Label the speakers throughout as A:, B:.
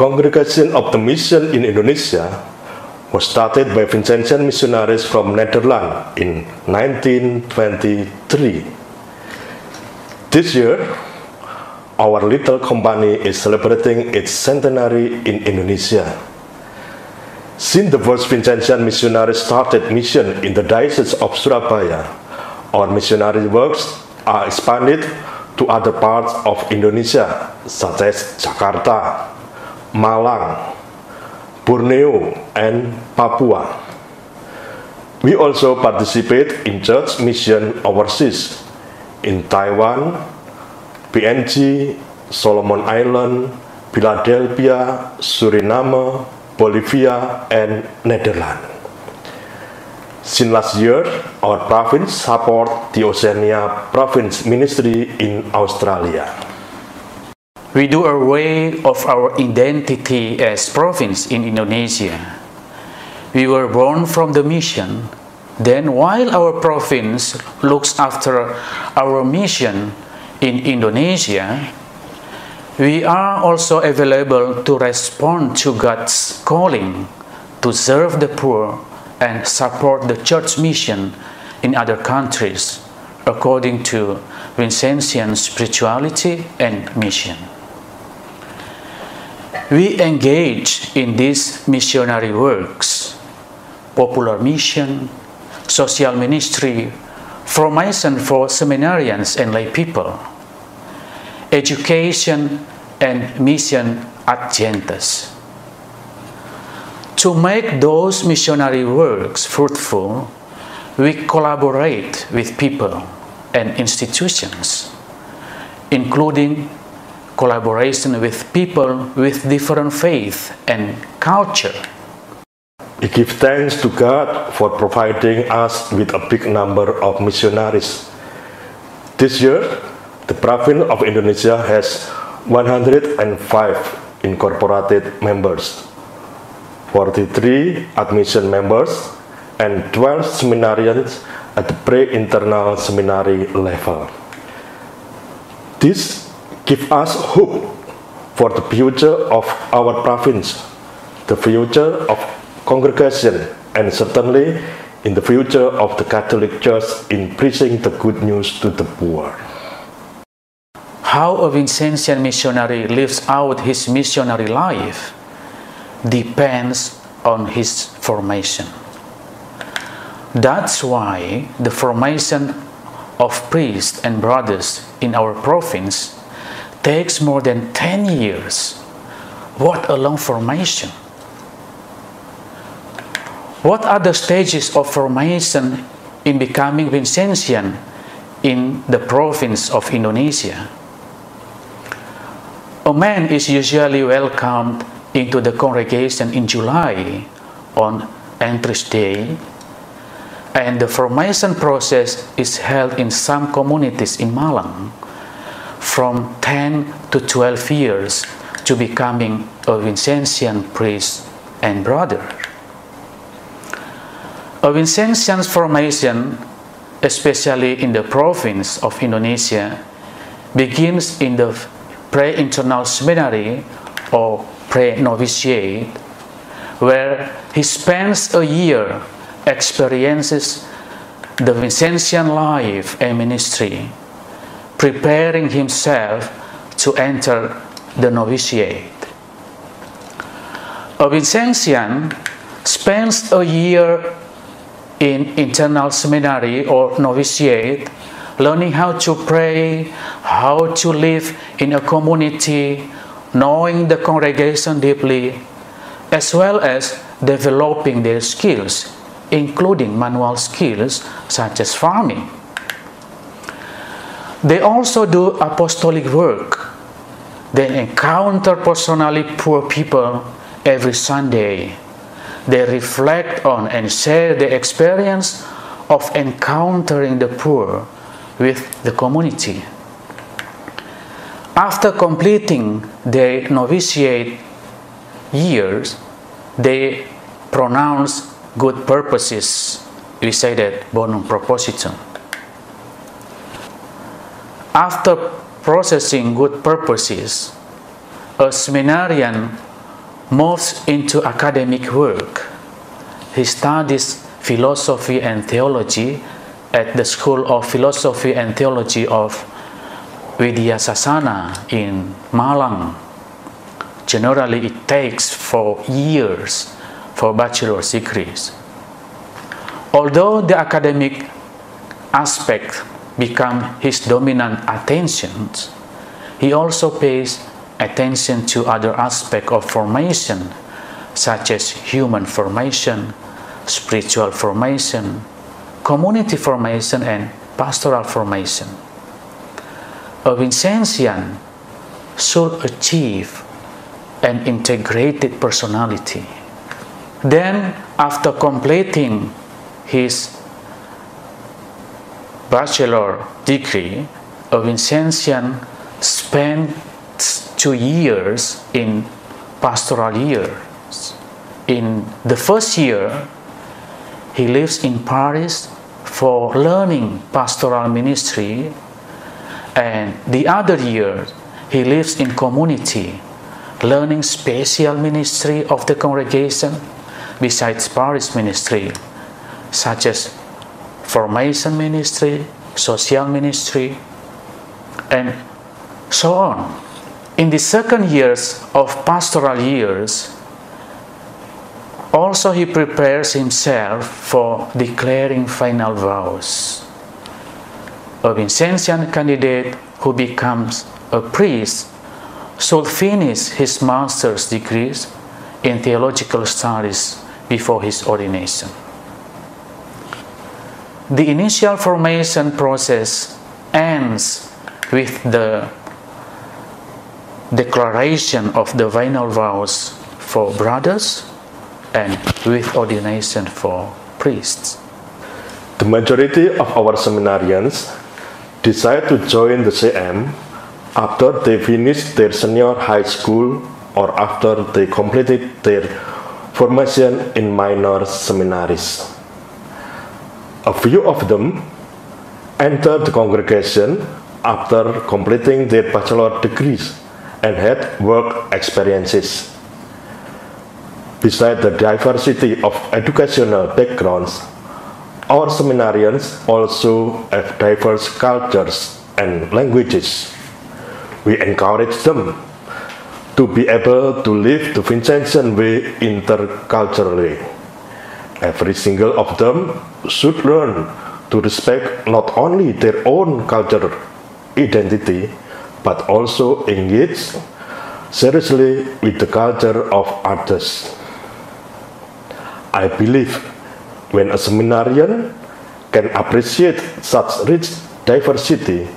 A: Congregation of the Mission in Indonesia was started by Vincentian missionaries from Netherlands in 1923. This year, our little company is celebrating its centenary in Indonesia. Since the first Vincentian missionaries started mission in the Diocese of Surabaya, our missionary works are expanded to other parts of Indonesia, such as Jakarta, Malang, Borneo, and Papua. We also participate in church mission overseas in Taiwan, PNG, Solomon Island, Philadelphia, Suriname, Bolivia, and Netherlands. Since last year, our province supports the Oceania Province Ministry in Australia.
B: We do away of our identity as province in Indonesia. We were born from the mission. Then while our province looks after our mission in Indonesia, we are also available to respond to God's calling to serve the poor and support the church mission in other countries according to Vincentian spirituality and mission. We engage in these missionary works, popular mission, social ministry, formation for seminarians and lay people, education and mission adjuncts. To make those missionary works fruitful, we collaborate with people and institutions, including collaboration with people with different faith and culture.
A: We give thanks to God for providing us with a big number of missionaries. This year, the province of Indonesia has 105 incorporated members, 43 admission members, and 12 seminarians at the pre-internal seminary level. This gives us hope for the future of our province, the future of congregation, and certainly in the future of the Catholic Church in preaching the good news to the poor.
B: How a Vincentian missionary lives out his missionary life depends on his formation. That's why the formation of priests and brothers in our province takes more than 10 years. What a long formation! What are the stages of formation in becoming Vincentian in the province of Indonesia? A man is usually welcomed into the congregation in July on Entries Day, and the formation process is held in some communities in Malang from 10 to 12 years to becoming a Vincentian priest and brother. A Vincentian formation, especially in the province of Indonesia, begins in the pre-internal seminary or pre-novitiate, where he spends a year, experiences the Vincentian life and ministry, preparing himself to enter the novitiate. A Vincentian spends a year in internal seminary or novitiate, learning how to pray, how to live in a community, knowing the congregation deeply, as well as developing their skills, including manual skills such as farming. They also do apostolic work. They encounter personally poor people every Sunday. They reflect on and share the experience of encountering the poor with the community. After completing their novitiate years, they pronounce good purposes. We say that bonum propositum. After processing good purposes, a seminarian moves into academic work. He studies philosophy and theology at the School of Philosophy and Theology of Sarana in Malang. Generally, it takes 4 years for bachelor's degrees. Although the academic aspect becomes his dominant attention, he also pays attention to other aspects of formation, such as human formation, spiritual formation, community formation, and pastoral formation. A Vincentian should achieve an integrated personality. Then, after completing his bachelor degree, a Vincentian spent 2 years in pastoral years. In the first year, he lives in Paris for learning pastoral ministry, and the other year he lives in community, learning special ministry of the congregation besides parish ministry, such as formation ministry, social ministry, and so on. In the second years of pastoral years, also he prepares himself for declaring final vows. A Vincentian candidate who becomes a priest should finish his master's degrees in theological studies before his ordination. The initial formation process ends with the declaration of the final vows for brothers and with ordination for priests.
A: The majority of our seminarians decide to join the CM after they finish their senior high school or after they completed their formation in minor seminaries. A few of them enter the congregation after completing their bachelor degrees and had work experiences. Besides the diversity of educational backgrounds, our seminarians also have diverse cultures and languages. We encourage them to be able to live the Vincentian way interculturally. Every single of them should learn to respect not only their own cultural identity, but also engage seriously with the culture of others. I believe when a seminarian can appreciate such rich diversity,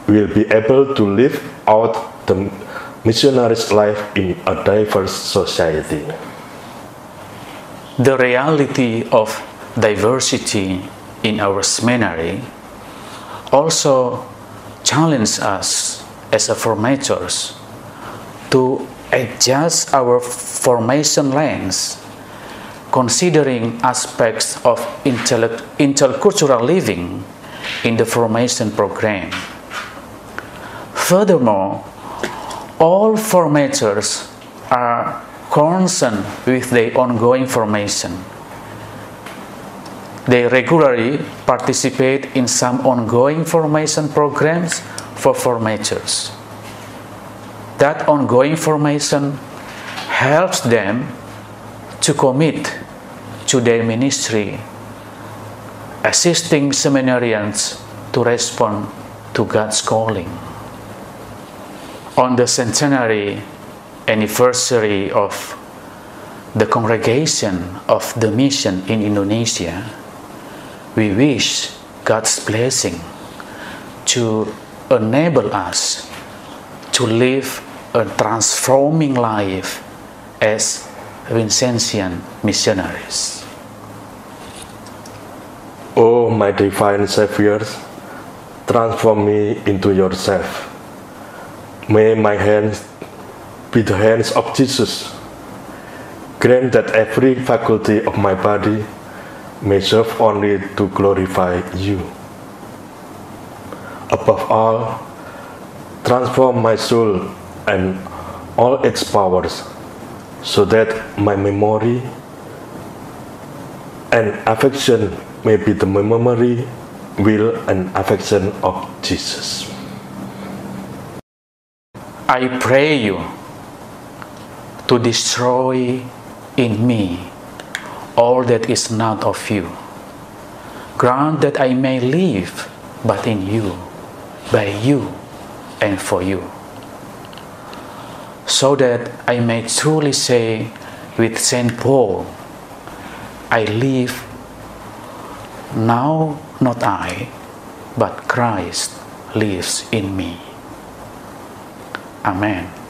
A: we will be able to live out the missionary's life in a diverse society.
B: The reality of diversity in our seminary also challenges us as a formators to adjust our formation lens, considering aspects of intercultural living in the formation program. Furthermore, all formators are concerned with their ongoing formation. They regularly participate in some ongoing formation programs for formators. That ongoing formation helps them to commit to their ministry, assisting seminarians to respond to God's calling. On the centenary anniversary of the Congregation of the Mission in Indonesia, we wish God's blessing to enable us to live a transforming life as Vincentian missionaries.
A: Oh, my divine Savior, transform me into yourself. May my hands be the hands of Jesus. Grant that every faculty of my body may serve only to glorify you. Above all, transform my soul and all its powers, so that my memory and affection may be the memory, will, and affection of Jesus.
B: I pray you to destroy in me all that is not of you. Grant that I may live but in you, by you, and for you, so that I may truly say with St. Paul, I live now, not I, but Christ lives in me. Amen.